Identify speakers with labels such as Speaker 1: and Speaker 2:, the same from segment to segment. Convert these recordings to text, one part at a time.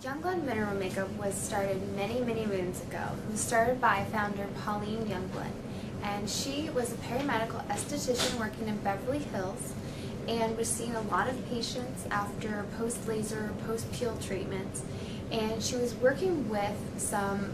Speaker 1: Youngblood Mineral Makeup was started many moons ago. It was started by founder Pauline Youngblood, and she was a paramedical esthetician working in Beverly Hills and was seeing a lot of patients after post-laser, post-peel treatments, and she was working with some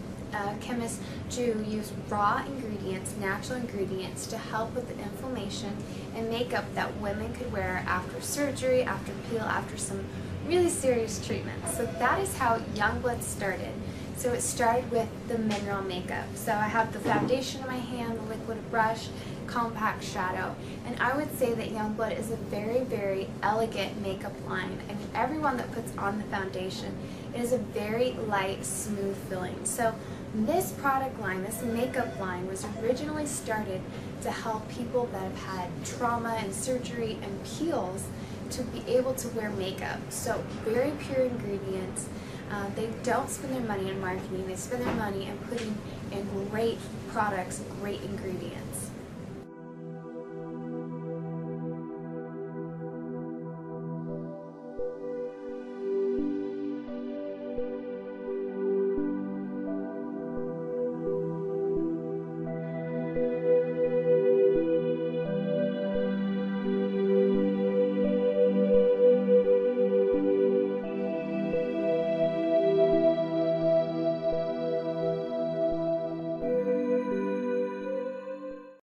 Speaker 1: chemists to use raw ingredients, natural ingredients, to help with the inflammation and makeup that women could wear after surgery, after peel, after some really serious treatments. So that is how Youngblood started. So it started with the mineral makeup. So I have the foundation in my hand, the liquid brush, compact shadow, and I would say that Youngblood is a very elegant makeup line. I mean, everyone that puts on the foundation, it is a very light, smooth feeling. So this product line, this makeup line, was originally started to help people that have had trauma and surgery and peels to be able to wear makeup. So very pure ingredients. They don't spend their money on marketing, they spend their money in putting in great products, great ingredients.